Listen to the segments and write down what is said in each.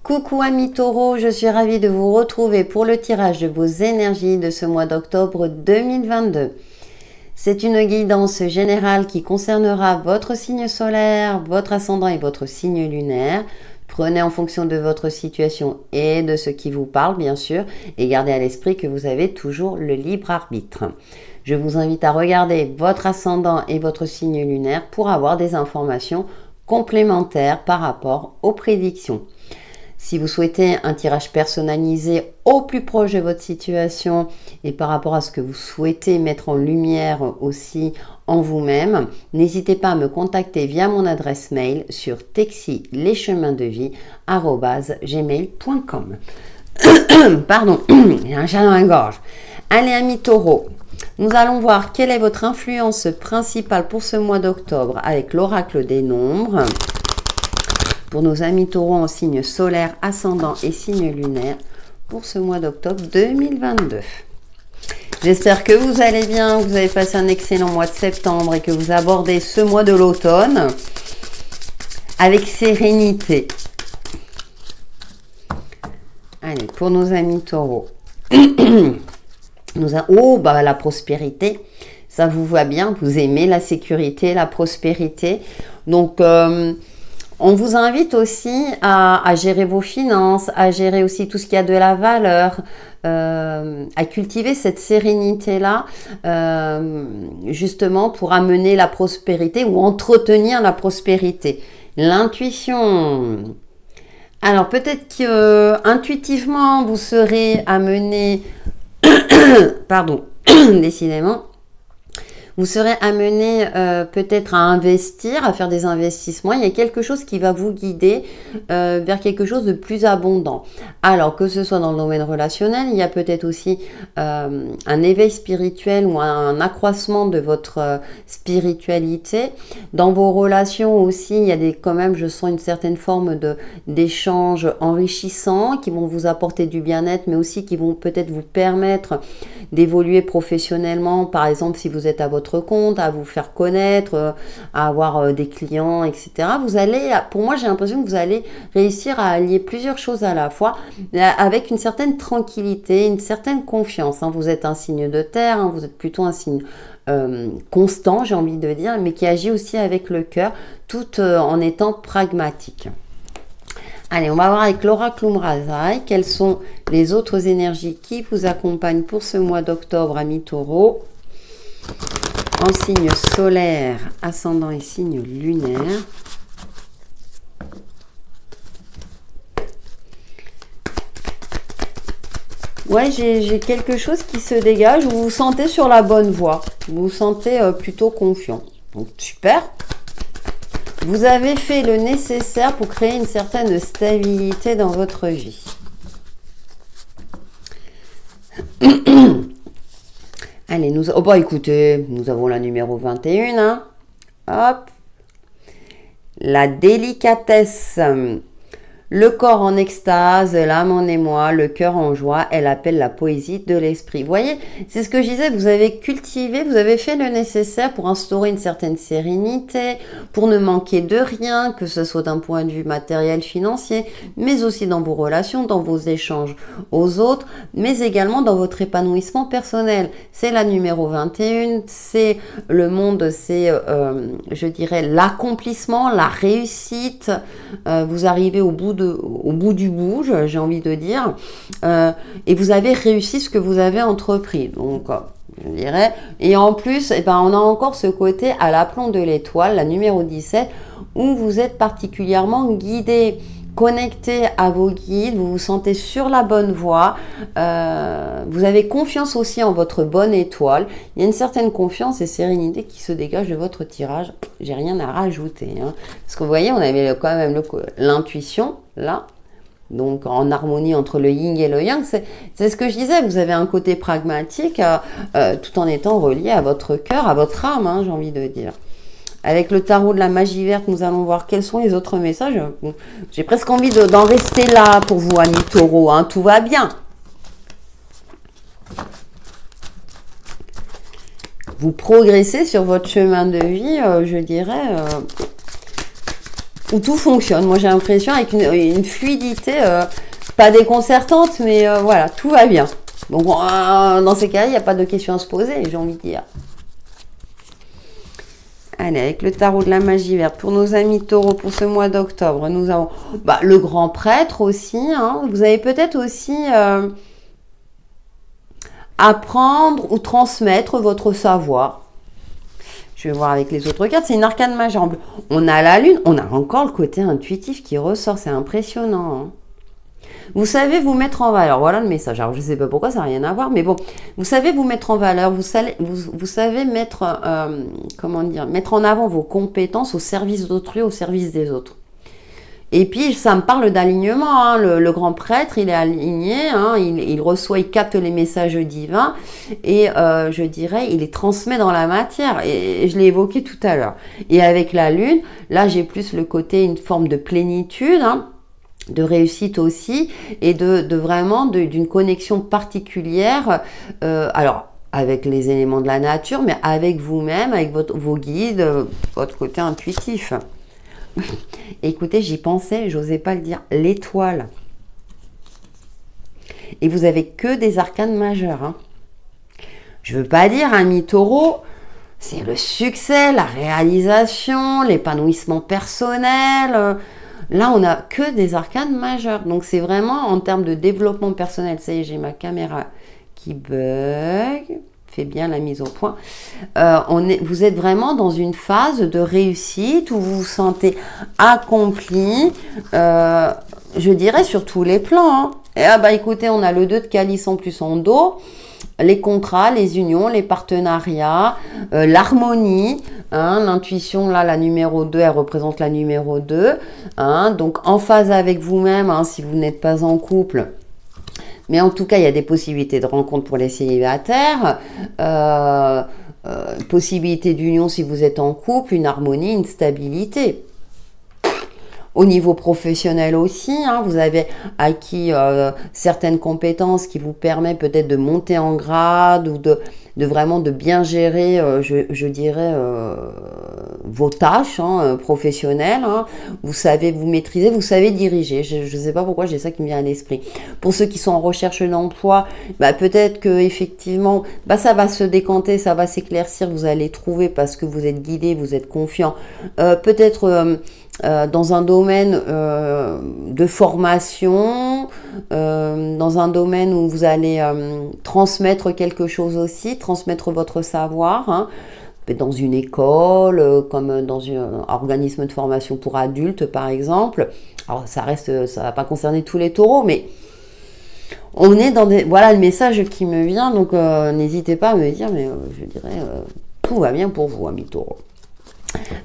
Coucou amis taureaux, je suis ravie de vous retrouver pour le tirage de vos énergies de ce mois d'octobre 2022. C'est une guidance générale qui concernera votre signe solaire, votre ascendant et votre signe lunaire. Prenez en fonction de votre situation et de ce qui vous parle bien sûr et gardez à l'esprit que vous avez toujours le libre arbitre. Je vous invite à regarder votre ascendant et votre signe lunaire pour avoir des informations complémentaires par rapport aux prédictions. Si vous souhaitez un tirage personnalisé au plus proche de votre situation et par rapport à ce que vous souhaitez mettre en lumière aussi en vous-même, n'hésitez pas à me contacter via mon adresse mail sur texilecheminsdevie@gmail.com. Pardon, j'ai un chat dans la gorge. Allez amis taureaux, nous allons voir quelle est votre influence principale pour ce mois d'octobre avec l'oracle des nombres. Pour nos amis taureaux en signe solaire, ascendant et signe lunaire pour ce mois d'octobre 2022. J'espère que vous allez bien, que vous avez passé un excellent mois de septembre et que vous abordez ce mois de l'automne avec sérénité. Allez, pour nos amis taureaux. La prospérité, ça vous va bien, vous aimez la sécurité, la prospérité. Donc, on vous invite aussi à gérer vos finances, à gérer aussi tout ce qui a de la valeur, à cultiver cette sérénité-là, justement pour amener la prospérité ou entretenir la prospérité. L'intuition. Alors peut-être que intuitivement vous serez amené, pardon, décidément, vous serez amené peut-être à investir, à faire des investissements. Il y a quelque chose qui va vous guider vers quelque chose de plus abondant. Alors que ce soit dans le domaine relationnel, il y a peut-être aussi un éveil spirituel ou un accroissement de votre spiritualité. Dans vos relations aussi, il y a quand même, je sens une certaine forme d'échanges enrichissants qui vont vous apporter du bien-être, mais aussi qui vont peut-être vous permettre d'évoluer professionnellement. Par exemple, si vous êtes à votre compte, à vous faire connaître, à avoir des clients, etc. Vous allez, pour moi, j'ai l'impression que vous allez réussir à allier plusieurs choses à la fois avec une certaine tranquillité, une certaine confiance. Vous êtes un signe de terre, vous êtes plutôt un signe constant, j'ai envie de dire, mais qui agit aussi avec le cœur, tout en étant pragmatique. Allez, on va voir avec l'oracle Umrazai quelles sont les autres énergies qui vous accompagnent pour ce mois d'octobre, amis taureaux, en signe solaire, ascendant et signe lunaire. Ouais, j'ai quelque chose qui se dégage, vous vous sentez sur la bonne voie, vous vous sentez plutôt confiant. Donc, super. Vous avez fait le nécessaire pour créer une certaine stabilité dans votre vie. Allez, écoutez, nous avons la numéro 21. Hein. Hop. La délicatesse. Le corps en extase, l'âme en émoi, le cœur en joie, elle appelle la poésie de l'esprit. Vous voyez, c'est ce que je disais, vous avez cultivé, vous avez fait le nécessaire pour instaurer une certaine sérénité, pour ne manquer de rien, que ce soit d'un point de vue matériel, financier, mais aussi dans vos relations, dans vos échanges aux autres, mais également dans votre épanouissement personnel. C'est la numéro 21, c'est le monde, c'est, je dirais, l'accomplissement, la réussite. Vous arrivez au bout du bout, j'ai envie de dire, et vous avez réussi ce que vous avez entrepris. Donc, je dirais, et en plus, on a encore ce côté à l'aplomb de l'étoile, la numéro 17, où vous êtes particulièrement guidé, connecté à vos guides, vous vous sentez sur la bonne voie, vous avez confiance aussi en votre bonne étoile, il y a une certaine confiance et sérénité qui se dégage de votre tirage, j'ai rien à rajouter, hein. Parce que vous voyez, on avait quand même l'intuition, là, donc en harmonie entre le yin et le yang, c'est ce que je disais, vous avez un côté pragmatique tout en étant relié à votre cœur, à votre âme, hein, j'ai envie de dire. Avec le tarot de la magie verte, nous allons voir quels sont les autres messages. J'ai presque envie d'en rester là pour vous, amis taureaux. Hein. Tout va bien. Vous progressez sur votre chemin de vie, je dirais, où tout fonctionne. Moi, j'ai l'impression avec une fluidité, pas déconcertante, mais voilà, tout va bien. Donc, dans ces cas-là, il n'y a pas de questions à se poser, j'ai envie de dire. Allez, avec le tarot de la magie verte, pour nos amis taureaux, pour ce mois d'octobre, nous avons le grand prêtre aussi. Hein. Vous avez peut-être aussi apprendre ou transmettre votre savoir. Je vais voir avec les autres cartes. C'est une arcane majeure en bleu. On a la lune, on a encore le côté intuitif qui ressort. C'est impressionnant. Hein. Vous savez vous mettre en valeur. Voilà le message. Alors, je ne sais pas pourquoi, ça n'a rien à voir. Mais bon, vous savez vous mettre en valeur. Vous savez mettre, comment dire, mettre en avant vos compétences au service d'autrui, au service des autres. Et puis, ça me parle d'alignement. Hein. Le grand prêtre, il est aligné. Hein. Il reçoit, il capte les messages divins. Et je dirais, il les transmet dans la matière. Et je l'ai évoqué tout à l'heure. Et avec la lune, là, j'ai plus le côté, une forme de plénitude. Hein, de réussite aussi. Et de vraiment d'une connexion particulière. Alors, avec les éléments de la nature, mais avec vous-même, avec vos guides, votre côté intuitif. Écoutez, j'y pensais, j'osais pas le dire, l'étoile. Et vous avez que des arcanes majeures. Hein. Je veux pas dire, ami taureau, c'est le succès, la réalisation, l'épanouissement personnel. Là, on a que des arcanes majeures. Donc, c'est vraiment en termes de développement personnel. Ça y est, j'ai ma caméra qui bug. Fait bien la mise au point. Vous êtes vraiment dans une phase de réussite où vous vous sentez accompli, je dirais sur tous les plans. Hein. Et écoutez, on a le 2 de calice en plus en dos, les contrats, les unions, les partenariats, l'harmonie, hein, l'intuition, là, la numéro 2, elle représente la numéro 2. Hein, donc, en phase avec vous-même, hein, si vous n'êtes pas en couple. Mais en tout cas, il y a des possibilités de rencontre pour les célibataires, possibilité d'union si vous êtes en couple, une harmonie, une stabilité. Au niveau professionnel aussi, hein, vous avez acquis certaines compétences qui vous permettent peut-être de monter en grade ou de vraiment de bien gérer, je dirais, vos tâches hein, professionnelles. Hein. Vous savez vous maîtriser, vous savez diriger. Je ne sais pas pourquoi j'ai ça qui me vient à l'esprit. Pour ceux qui sont en recherche d'emploi, peut-être que effectivement, ça va se décanter, ça va s'éclaircir. Vous allez trouver parce que vous êtes guidé, vous êtes confiant. Peut-être dans un domaine de formation, dans un domaine où vous allez transmettre quelque chose aussi, transmettre votre savoir, hein, dans une école, comme dans un organisme de formation pour adultes par exemple. Alors ça va pas concerner tous les taureaux, mais on est dans des... Voilà le message qui me vient, donc n'hésitez pas à me dire, mais je dirais, tout va bien pour vous, amis taureaux.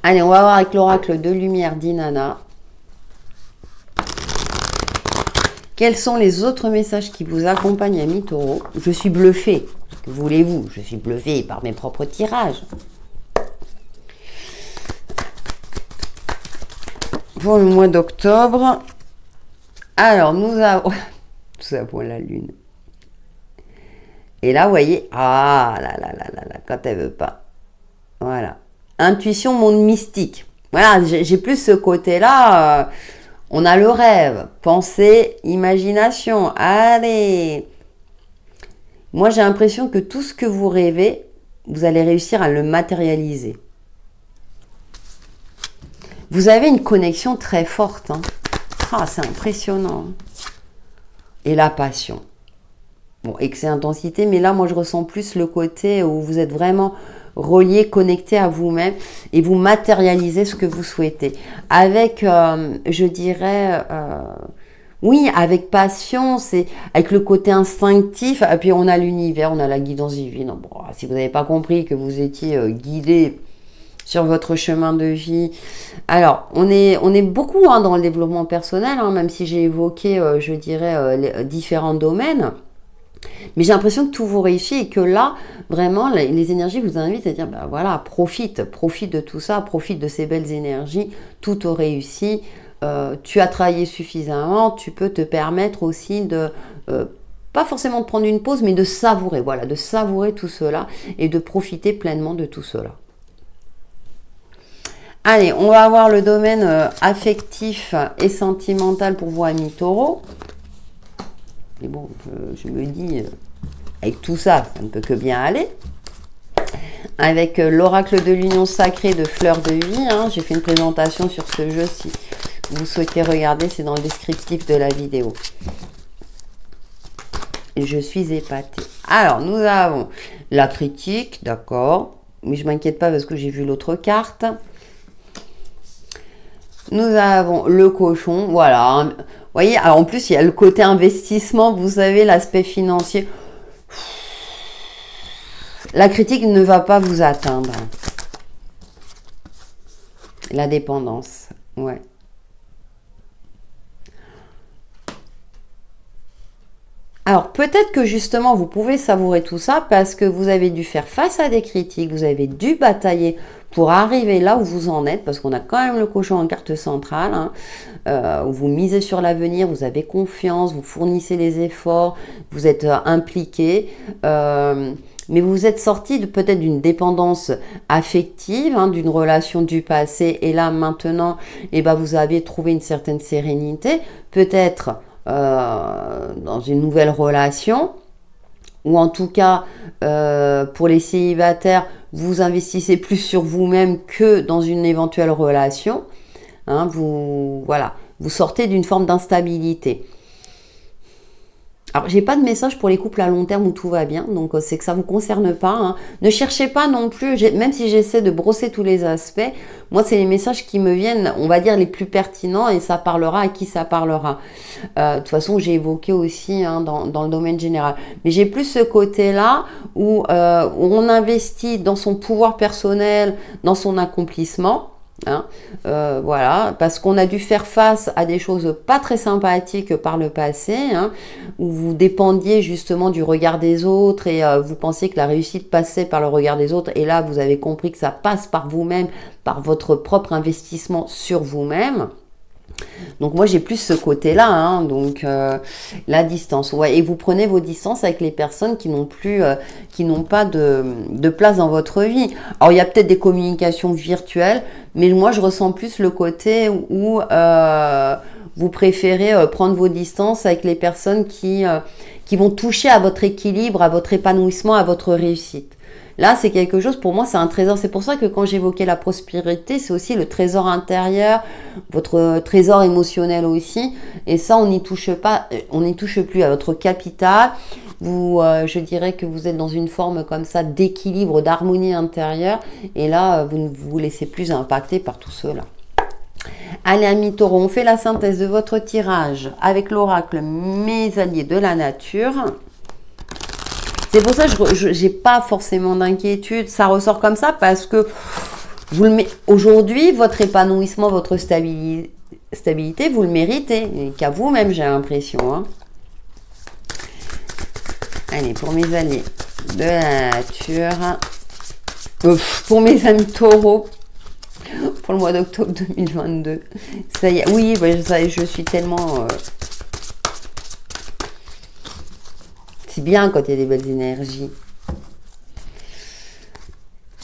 Allez, on va voir avec l'oracle de lumière d'Inanna. Quels sont les autres messages qui vous accompagnent, amis taureaux? Je suis bluffée. Que voulez-vous? Je suis bluffée par mes propres tirages. Pour le mois d'octobre. Alors, nous avons la lune. Et là, vous voyez, ah là là là là là, quand elle veut pas. Voilà. Intuition, monde mystique. Voilà, j'ai plus ce côté-là. On a le rêve, pensée, imagination. Allez. Moi, j'ai l'impression que tout ce que vous rêvez, vous allez réussir à le matérialiser. Vous avez une connexion très forte. Hein. Ah, c'est impressionnant. Et la passion. Bon, excès intensité, mais là, moi, je ressens plus le côté où vous êtes vraiment relié, connecté à vous-même et vous matérialisez ce que vous souhaitez. Avec, je dirais, oui, avec passion, c'est avec le côté instinctif. Et puis, on a l'univers, on a la guidance divine. Bon, si vous n'avez pas compris que vous étiez guidé sur votre chemin de vie. Alors, on est beaucoup hein, dans le développement personnel, hein, même si j'ai évoqué, je dirais, les différents domaines. Mais j'ai l'impression que tout vous réussit et que là, vraiment, les énergies vous invitent à dire, voilà, profite de tout ça, profite de ces belles énergies, tout te réussit, tu as travaillé suffisamment, tu peux te permettre aussi de, pas forcément de prendre une pause, mais de savourer, voilà, de savourer tout cela et de profiter pleinement de tout cela. Allez, on va voir le domaine affectif et sentimental pour vous, amis taureaux. Mais bon, je me dis, avec tout ça, ça ne peut que bien aller. Avec l'oracle de l'union sacrée de Fleur de Vie. Hein, j'ai fait une présentation sur ce jeu. Si vous souhaitez regarder, c'est dans le descriptif de la vidéo. Je suis épatée. Alors, nous avons la critique, d'accord. Mais je ne m'inquiète pas parce que j'ai vu l'autre carte. Nous avons le cochon, voilà. Vous voyez, alors en plus, il y a le côté investissement, vous savez, l'aspect financier. La critique ne va pas vous atteindre. La dépendance, ouais. Alors, peut-être que justement, vous pouvez savourer tout ça parce que vous avez dû faire face à des critiques, vous avez dû batailler pour arriver là où vous en êtes, parce qu'on a quand même le cochon en carte centrale, hein, où vous misez sur l'avenir, vous avez confiance, vous fournissez les efforts, vous êtes impliqué, mais vous êtes sorti peut-être d'une dépendance affective, hein, d'une relation du passé, et là maintenant, eh ben, vous avez trouvé une certaine sérénité, peut-être dans une nouvelle relation, ou en tout cas pour les célibataires, vous investissez plus sur vous-même que dans une éventuelle relation, hein, voilà, vous sortez d'une forme d'instabilité. Alors, j'ai pas de message pour les couples à long terme où tout va bien, donc c'est que ça vous concerne pas. Hein. Ne cherchez pas non plus, même si j'essaie de brosser tous les aspects, moi c'est les messages qui me viennent, on va dire les plus pertinents, et ça parlera à qui ça parlera. De toute façon, j'ai évoqué aussi hein, dans le domaine général. Mais j'ai plus ce côté-là où on investit dans son pouvoir personnel, dans son accomplissement. Hein, voilà, parce qu'on a dû faire face à des choses pas très sympathiques par le passé, hein, où vous dépendiez justement du regard des autres et vous pensiez que la réussite passait par le regard des autres, et là vous avez compris que ça passe par vous-même, par votre propre investissement sur vous-même. Donc moi j'ai plus ce côté-là, hein, donc la distance. Ouais, et vous prenez vos distances avec les personnes qui n'ont plus, qui n'ont pas de place dans votre vie. Alors il y a peut-être des communications virtuelles, mais moi je ressens plus le côté où vous préférez prendre vos distances avec les personnes qui vont toucher à votre équilibre, à votre épanouissement, à votre réussite. Là, c'est quelque chose, pour moi, c'est un trésor. C'est pour ça que quand j'évoquais la prospérité, c'est aussi le trésor intérieur, votre trésor émotionnel aussi. Et ça, on n'y touche pas, on n'y touche plus à votre capital. Vous, je dirais que vous êtes dans une forme comme ça d'équilibre, d'harmonie intérieure. Et là, vous ne vous laissez plus impacter par tout cela. Allez, amis taureaux, on fait la synthèse de votre tirage avec l'oracle Mes alliés de la nature. C'est pour ça que je n'ai pas forcément d'inquiétude. Ça ressort comme ça parce que aujourd'hui, votre épanouissement, votre stabilité, vous le méritez. Qu'à vous-même, j'ai l'impression. Hein. Allez, pour mes alliés de la nature. Pour mes amis taureaux. Pour le mois d'octobre 2022. Ça y est. Oui, je suis tellement... C'est bien quand il y a des belles énergies.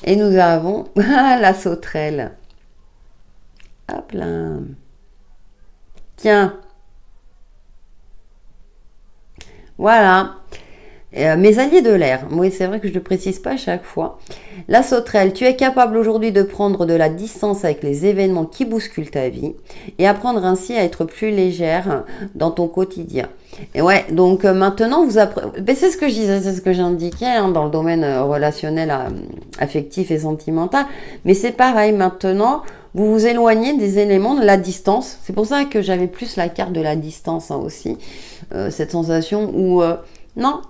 Et nous avons la sauterelle. Hop là. Tiens. Voilà. Mes alliés de l'air. Oui, c'est vrai que je ne le précise pas à chaque fois. La sauterelle, tu es capable aujourd'hui de prendre de la distance avec les événements qui bousculent ta vie et apprendre ainsi à être plus légère dans ton quotidien. Et ouais, donc maintenant, vous apprenez... C'est ce que je disais, c'est ce que j'indiquais hein, dans le domaine relationnel, affectif et sentimental. Mais c'est pareil, maintenant, vous vous éloignez des éléments de la distance. C'est pour ça que j'avais plus la carte de la distance hein, aussi. Cette sensation où... non,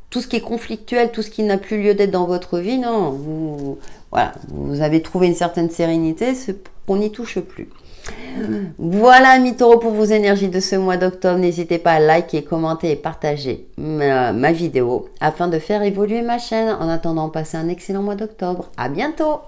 tout ce qui est conflictuel, tout ce qui n'a plus lieu d'être dans votre vie, non, voilà, vous avez trouvé une certaine sérénité, on n'y touche plus. Voilà, amis taureaux, pour vos énergies de ce mois d'octobre. N'hésitez pas à liker, commenter et partager ma vidéo afin de faire évoluer ma chaîne. En attendant, passez un excellent mois d'octobre. À bientôt!